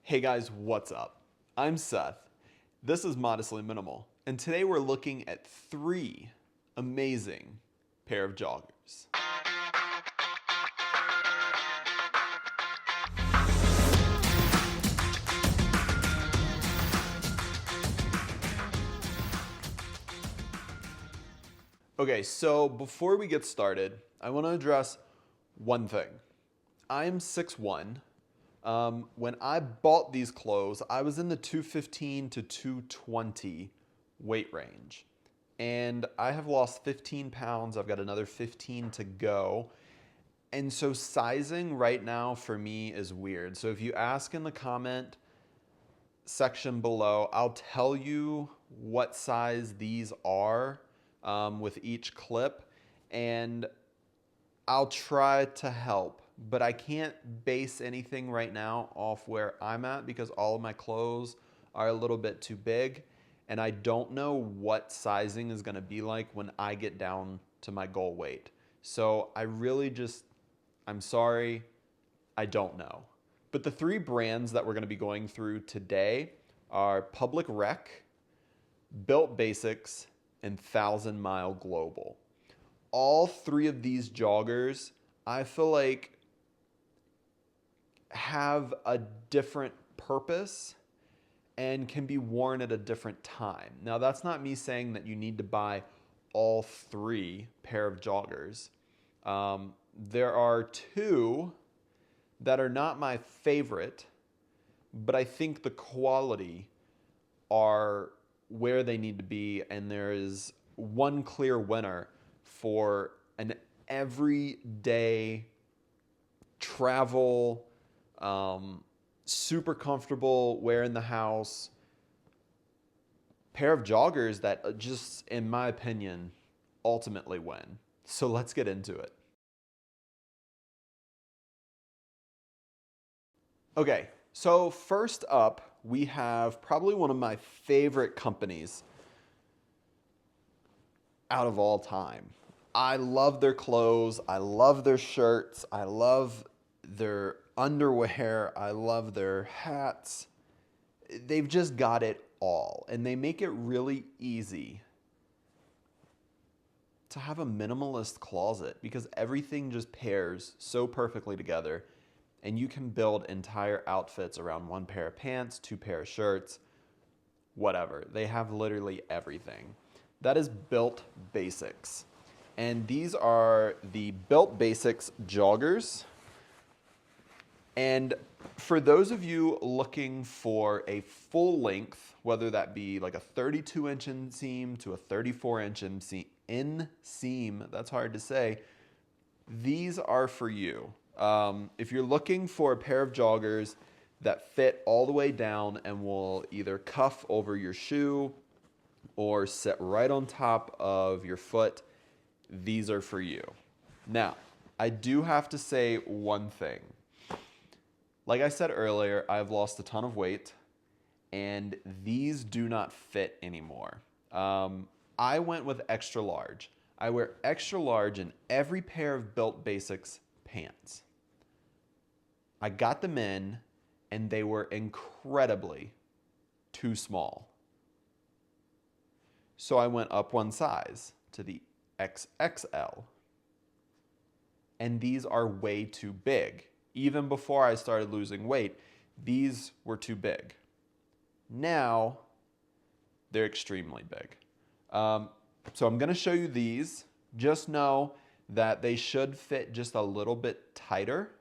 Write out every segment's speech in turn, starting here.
Hey guys, what's up? I'm Seth. This is Modestly Minimal, and today we're looking at 3 amazing pair of joggers. Okay, so before we get started, I want to address one thing. I'm 6'1". When I bought these clothes, I was in the 215 to 220 weight range. And I have lost 15 pounds. I've got another 15 to go. And so sizing right now for me is weird. So if you ask in the comment section below, I'll tell you what size these are with each clip. And I'll try to help, but I can't base anything right now off where I'm at because all of my clothes are a little bit too big, and I don't know what sizing is gonna be like when I get down to my goal weight. So I'm sorry, I don't know. But the 3 brands that we're gonna be going through today are Public Rec, Bylt Basics, and 1,000 Mile Global. All 3 of these joggers, I feel like, have a different purpose and can be worn at a different time. Now, that's not me saying that you need to buy all 3 pair of joggers. There are 2 that are not my favorite, but I think the quality are where they need to be, and there is one clear winner for an everyday travel, super comfortable, wear in the house pair of joggers that just, in my opinion, ultimately win. So let's get into it. Okay, so first up, we have probably one of my favorite companies out of all time. I love their clothes, I love their shirts, I love their underwear, I love their hats. They've just got it all, and they make it really easy to have a minimalist closet because everything just pairs so perfectly together, and you can build entire outfits around 1 pair of pants, 2 pair of shirts, whatever. They have literally everything. That is Bylt Basics. And these are the Bylt Basics joggers. And for those of you looking for a full length, whether that be like a 32-inch inseam to a 34-inch inseam, that's hard to say, these are for you. If you're looking for a pair of joggers that fit all the way down and will either cuff over your shoe or sit right on top of your foot, these are for you. Now, I do have to say one thing. Like I said earlier, I've lost a ton of weight, and these do not fit anymore. I went with extra large. I wear extra large in every pair of Bylt Basics pants. I got them in, and they were incredibly too small. So I went up 1 size to the XXL. And these are way too big. Even before I started losing weight, these were too big. Now, they're extremely big. So I'm gonna show you these. Just know that they should fit just a little bit tighter.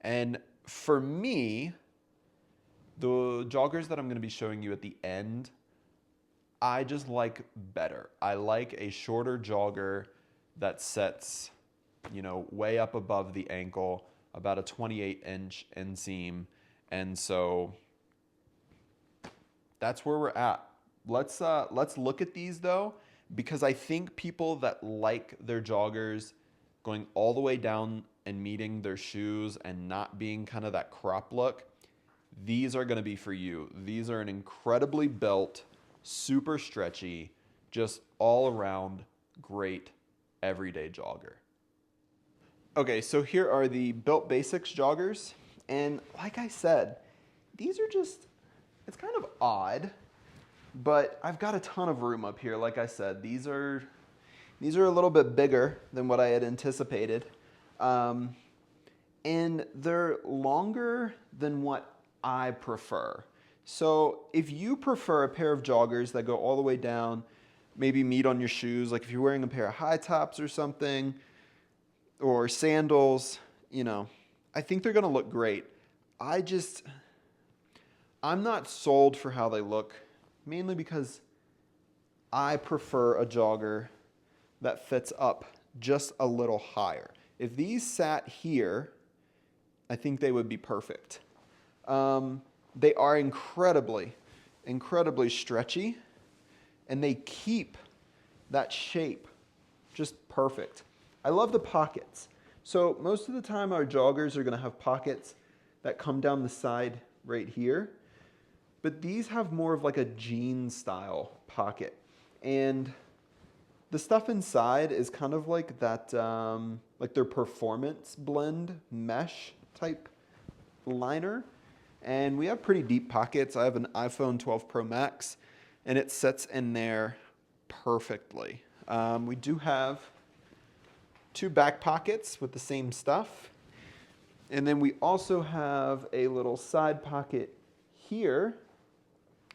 And for me, the joggers that I'm gonna be showing you at the end, I just like better. I like a shorter jogger that sets, way up above the ankle, about a 28-inch inseam. And so that's where we're at. Let's look at these though, because I think people that like their joggers going all the way down and meeting their shoes and not being kind of that crop look, these are gonna be for you. These are an incredibly built, super stretchy, just all around great everyday jogger. Okay, so here are the Bylt Basics joggers. And like I said, these are just, it's kind of odd, but I've got a ton of room up here. Like I said, these are a little bit bigger than what I had anticipated. And they're longer than what I prefer. So if you prefer a pair of joggers that go all the way down, maybe meet on your shoes, like if you're wearing a pair of high tops or something, or sandals, you know, I think they're gonna look great. I'm not sold for how they look, mainly because I prefer a jogger that fits up just a little higher. If these sat here, I think they would be perfect. They are incredibly, incredibly stretchy, and they keep that shape just perfect. I love the pockets. So most of the time our joggers are gonna have pockets that come down the side right here, but these have more of like a jean style pocket. And the stuff inside is kind of like that, like their performance blend mesh type liner. And we have pretty deep pockets. I have an iPhone 12 Pro Max, and it sits in there perfectly. We do have 2 back pockets with the same stuff. And then we also have a little side pocket here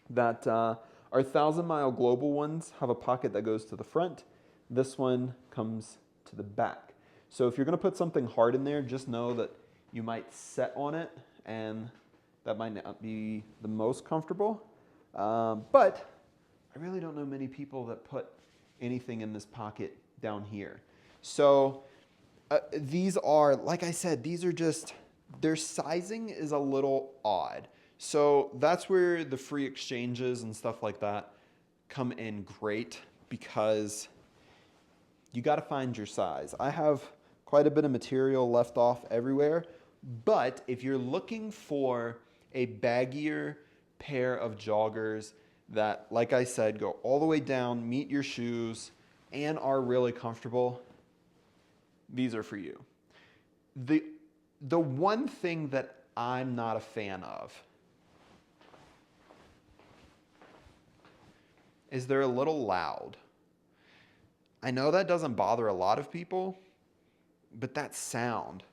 that our 1,000-mile global ones have a pocket that goes to the front. This one comes to the back. So if you're gonna put something hard in there, just know that you might set on it, and that might not be the most comfortable. But I really don't know many people that put anything in this pocket down here. So these are, like I said, these are just, their sizing is a little odd. So that's where the free exchanges and stuff like that come in great, because you got to find your size. I have quite a bit of material left off everywhere, but if you're looking for a baggier pair of joggers that, like I said, go all the way down, meet your shoes, and are really comfortable, these are for you. The one thing that I'm not a fan of is they're a little loud. I know that doesn't bother a lot of people, but that sound,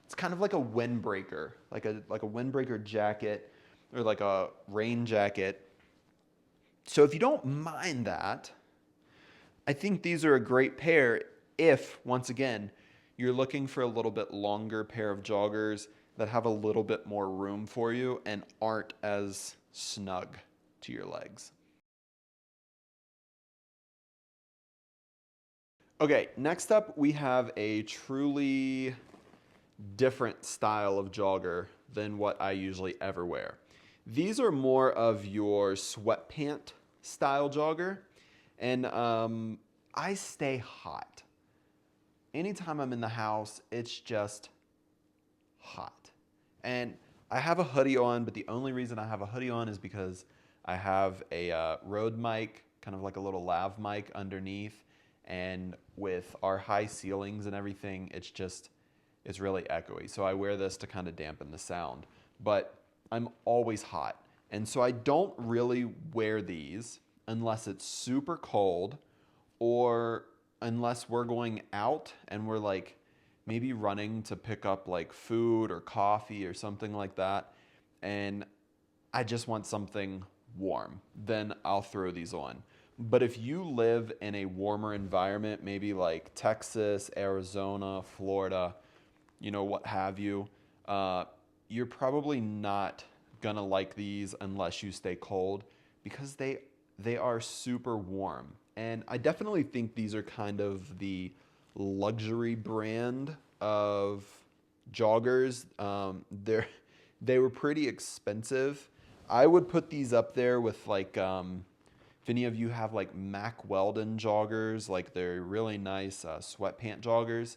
it's kind of like a windbreaker, like a windbreaker jacket or like a rain jacket. So if you don't mind that, I think these are a great pair if, once again, you're looking for a little bit longer pair of joggers that have a little bit more room for you and aren't as snug to your legs. Okay, next up we have a truly different style of jogger than what I usually ever wear. These are more of your sweatpant style jogger, and I stay hot. Anytime I'm in the house, it's just hot. And I have a hoodie on, but the only reason I have a hoodie on is because I have a Rode mic, kind of like a little lav mic underneath, and with our high ceilings and everything, it's really echoey. So I wear this to kind of dampen the sound, but I'm always hot. And so I don't really wear these unless it's super cold, or unless we're going out and we're like maybe running to pick up like food or coffee or something like that, and I just want something warm, then I'll throw these on. But if you live in a warmer environment, maybe like Texas, Arizona, Florida, you know, what have you, you're probably not gonna like these unless you stay cold, because they are super warm. And I definitely think these are kind of the luxury brand of joggers. They were pretty expensive. I would put these up there with like, if any of you have like Mack Weldon joggers, like they're really nice sweatpant joggers,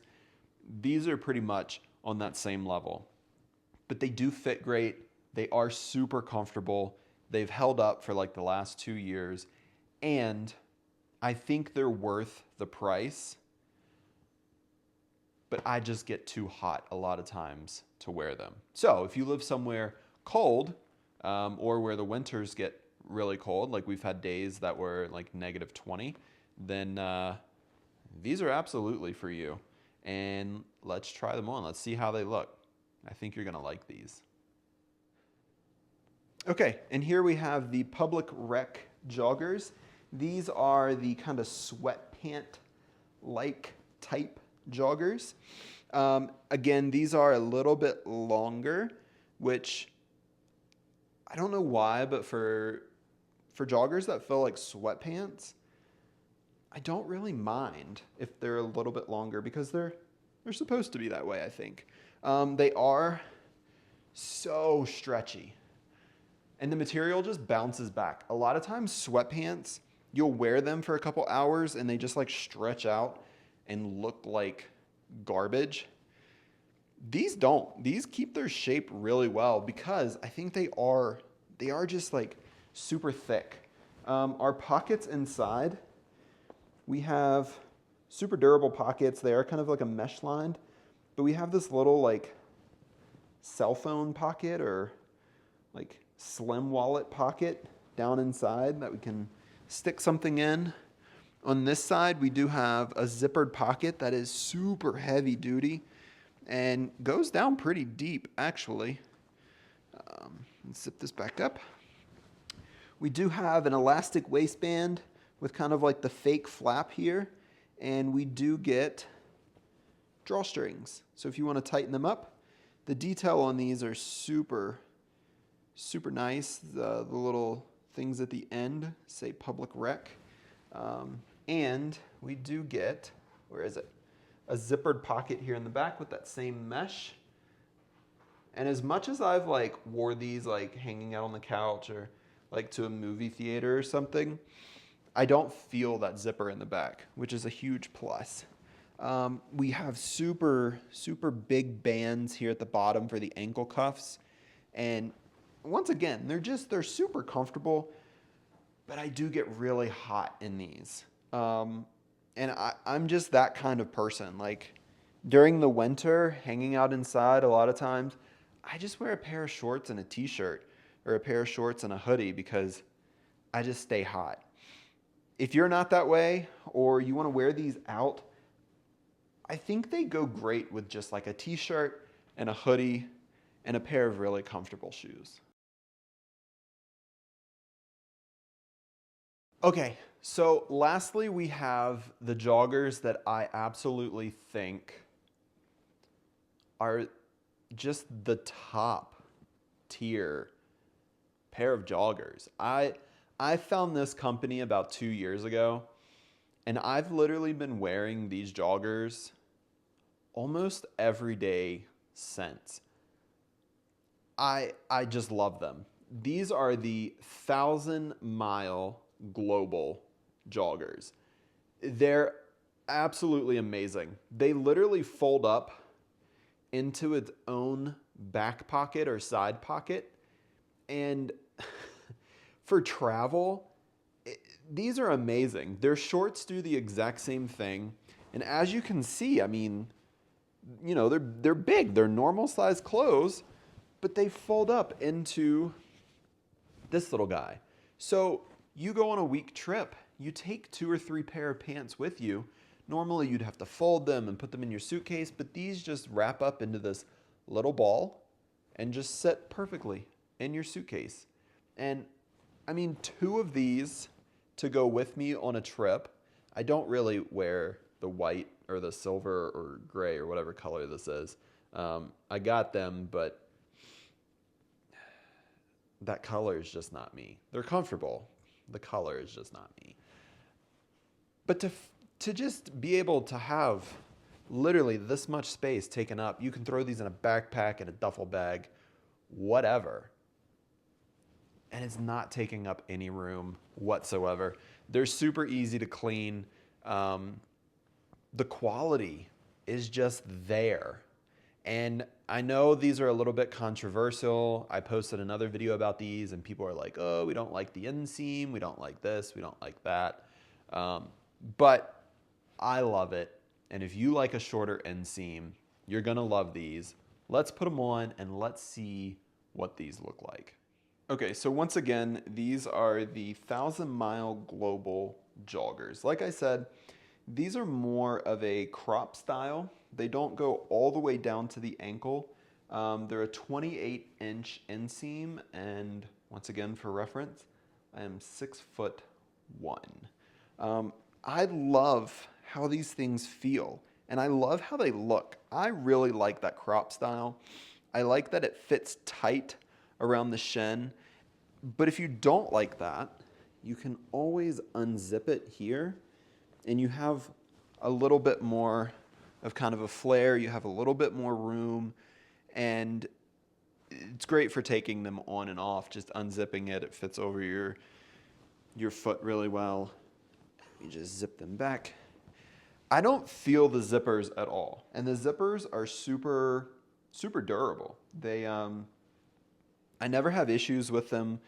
these are pretty much on that same level. But they do fit great. They are super comfortable. They've held up for like the last 2 years, and I think they're worth the price. but I just get too hot a lot of times to wear them. So if you live somewhere cold, or where the winters get really cold, like we've had days that were like -20, then these are absolutely for you. And let's try them on. Let's see how they look. I think you're gonna like these. Okay, and here we have the Public Rec joggers. These are the kind of sweatpant-like type joggers. Again, these are a little bit longer, which I don't know why, but for joggers that feel like sweatpants, I don't really mind if they're a little bit longer because they're supposed to be that way, I think. They are so stretchy, and the material just bounces back. A lot of times sweatpants, you'll wear them for a couple hours and they just like stretch out and look like garbage. These don't. These keep their shape really well because I think they are just like super thick. Our pockets inside, we have super durable pockets. They are kind of like a mesh lined, but we have this little like cell phone pocket or like slim wallet pocket down inside that we can stick something in. On this side, we do have a zippered pocket that is super heavy duty and goes down pretty deep, actually. Let's zip this back up. We do have an elastic waistband with kind of like the fake flap here, and we do get drawstrings. So if you want to tighten them up, the detail on these are super, super nice. The little things at the end say Public Rec. And we do get, where is it? A zippered pocket here in the back with that same mesh. And as much as I've like wore these like hanging out on the couch or like to a movie theater or something, I don't feel that zipper in the back, which is a huge plus. We have super, super big bands here at the bottom for the ankle cuffs. And once again, they're super comfortable, but I do get really hot in these. And I'm just that kind of person. Like during the winter, hanging out inside a lot of times, I just wear a pair of shorts and a t-shirt or a pair of shorts and a hoodie because I just stay hot. If you're not that way or you want to wear these out, I think they go great with just like a t-shirt and a hoodie and a pair of really comfortable shoes. Okay, so lastly we have the joggers that I absolutely think are just the top tier pair of joggers. I found this company about 2 years ago, and I've literally been wearing these joggers almost every day since. I just love them. These are the 1,000-mile global joggers. They're absolutely amazing. They literally fold up into its own back pocket or side pocket. And for travel, these are amazing. Their shorts do the exact same thing. And as you can see, I mean, you know, they're big. They're normal size clothes, but they fold up into this little guy. So you go on a week trip, you take 2 or 3 pair of pants with you. Normally you'd have to fold them and put them in your suitcase, but these just wrap up into this little ball and just sit perfectly in your suitcase. And I mean, 2 of these to go with me on a trip. I don't really wear the white or the silver or gray or whatever color this is. I got them, but that color is just not me. They're comfortable. The color is just not me. But to just be able to have literally this much space taken up, you can throw these in a backpack, in a duffel bag, whatever. And it's not taking up any room whatsoever. They're super easy to clean. The quality is just there. And I know these are a little bit controversial. I posted another video about these and people are like, oh, we don't like the inseam, we don't like this, we don't like that. But I love it. And if you like a shorter inseam, you're gonna love these. Let's put them on and let's see what these look like. Okay, so once again, these are the 1,000-mile global joggers. Like I said, these are more of a crop style. They don't go all the way down to the ankle. They're a 28-inch inseam, and once again, for reference, I am 6'1". I love how these things feel, and I love how they look. I really like that crop style. I like that it fits tight around the shin, but if you don't like that, you can always unzip it here, and you have a little bit more of kind of a flare. You have a little bit more room, and it's great for taking them on and off, just unzipping it. It fits over your foot really well. You just zip them back. I don't feel the zippers at all, and the zippers are super durable. They I never have issues with them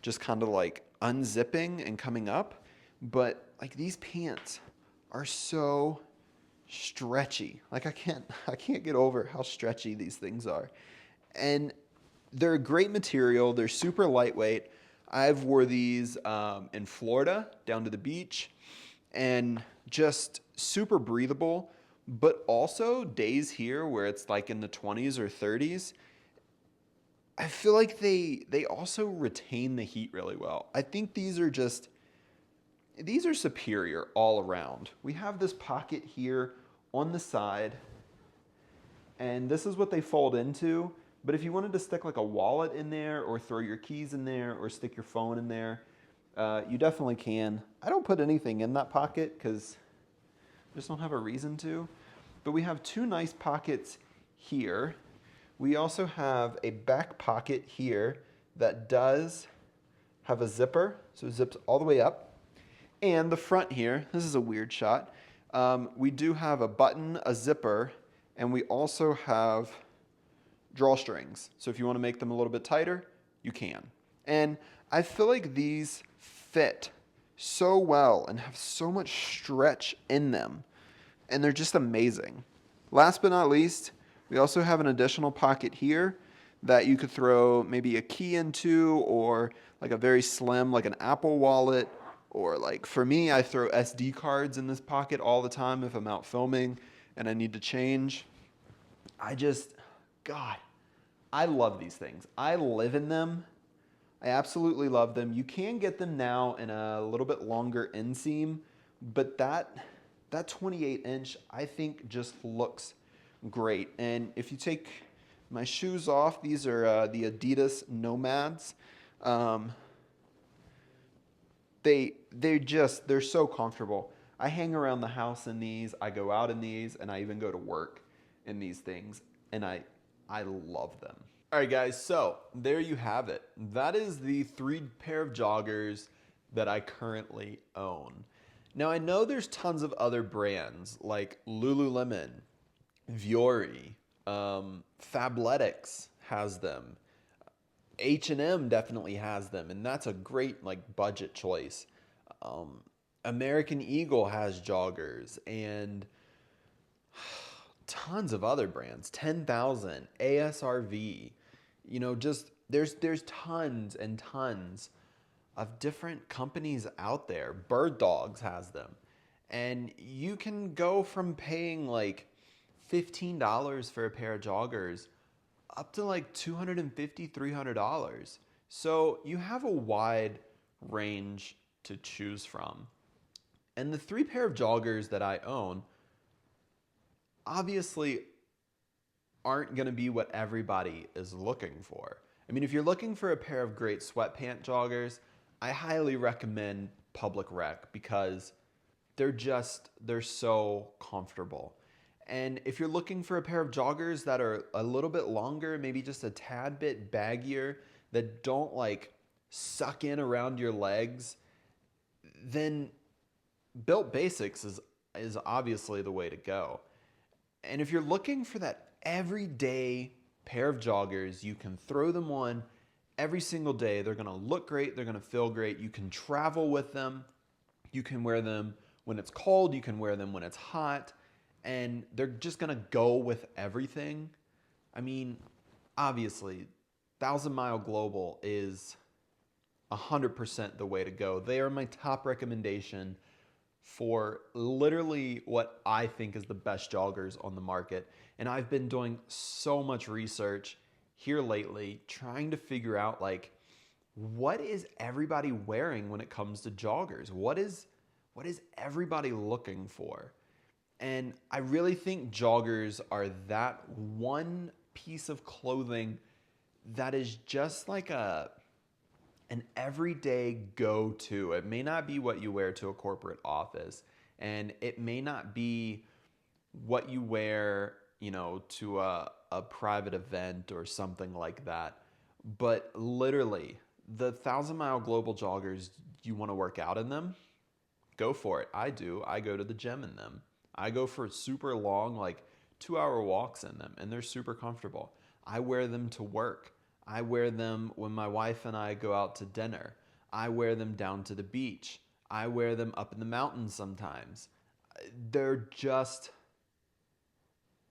just kind of like unzipping and coming up, but like these pants are so stretchy. Like I can't get over how stretchy these things are. And they're a great material. They're super lightweight. I've wore these in Florida down to the beach, and just super breathable, but also days here where it's like in the 20s or 30s, I feel like they also retain the heat really well. I think these are superior all around. We have this pocket here on the side, and this is what they fold into. But if you wanted to stick like a wallet in there, or throw your keys in there, or stick your phone in there, you definitely can. I don't put anything in that pocket because I just don't have a reason to. But we have two nice pockets here. We also have a back pocket here that does have a zipper, so it zips all the way up. And the front here, this is a weird shot. We do have a button, a zipper, and we also have drawstrings. So if you want to make them a little bit tighter, you can. And I feel like these fit so well and have so much stretch in them, and they're just amazing. Last but not least, we also have an additional pocket here that you could throw maybe a key into, or like a very slim, like an Apple Wallet, or like for me, I throw SD cards in this pocket all the time if I'm out filming and I need to change. God, I love these things. I live in them. I absolutely love them. You can get them now in a little bit longer inseam, but that 28-inch I think just looks great. And if you take my shoes off, these are the Adidas Nomads. They're so comfortable. I hang around the house in these, I go out in these, and I even go to work in these things, and I love them. All right, guys, so there you have it. That is the 3 pair of joggers that I currently own. Now, I know there's tons of other brands like Lululemon, Vuori, Fabletics has them. H&M definitely has them, and that's a great like budget choice. American Eagle has joggers, and tons of other brands. 10,000, ASRV. You know, just there's tons and tons of different companies out there. Bird Dogs has them, and you can go from paying like $15 for a pair of joggers up to like $250, $300. So you have a wide range to choose from. And the 3 pair of joggers that I own obviously aren't going to be what everybody is looking for. I mean, if you're looking for a pair of great sweatpant joggers, I highly recommend Public Rec because they're so comfortable. And if you're looking for a pair of joggers that are a little bit longer, maybe just a tad bit baggier, that don't like suck in around your legs, then Bylt Basics is obviously the way to go. And if you're looking for that everyday pair of joggers, you can throw them on every single day. They're going to look great. They're going to feel great. You can travel with them. You can wear them when it's cold. You can wear them when it's hot. and they're just gonna go with everything. I mean, obviously, 1,000 Mile Global is 100% the way to go. They are my top recommendation for literally what I think is the best joggers on the market. And I've been doing so much research here lately trying to figure out like what is everybody wearing when it comes to joggers? What is everybody looking for? And I really think joggers are that one piece of clothing that is just like an everyday go-to. It may not be what you wear to a corporate office, and it may not be what you wear, you know, to a private event or something like that. But literally, the 1,000 Mile Global joggers, you want to work out in them? Go for it. I do. I go to the gym in them. I go for super long, like 2-hour walks in them, and they're super comfortable. I wear them to work. I wear them when my wife and I go out to dinner. I wear them down to the beach. I wear them up in the mountains sometimes. They're just,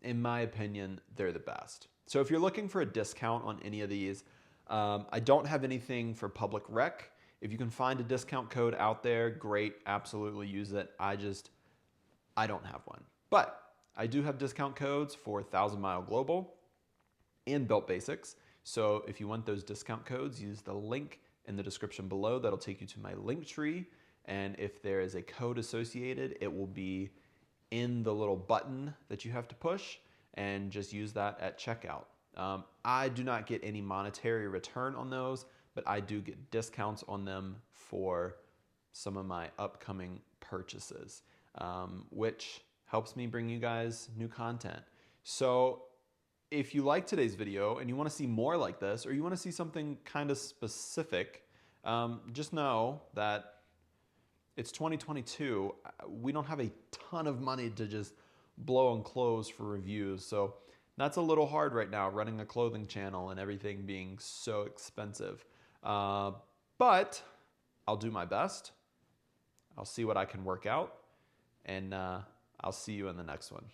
in my opinion, they're the best. So if you're looking for a discount on any of these, I don't have anything for public rec. If you can find a discount code out there, great, absolutely use it. I don't have one. But I do have discount codes for 1,000 Mile Global and Bylt Basics. So if you want those discount codes, use the link in the description below. That'll take you to my link tree. And if there is a code associated, it will be in the little button that you have to push, and just use that at checkout. I do not get any monetary return on those, but I do get discounts on them for some of my upcoming purchases, which helps me bring you guys new content. So if you like today's video and you want to see more like this, or you want to see something kind of specific, just know that it's 2022. We don't have a ton of money to just blow on clothes for reviews. So that's a little hard right now, running a clothing channel and everything being so expensive. But I'll do my best. I'll see what I can work out, and I'll see you in the next one.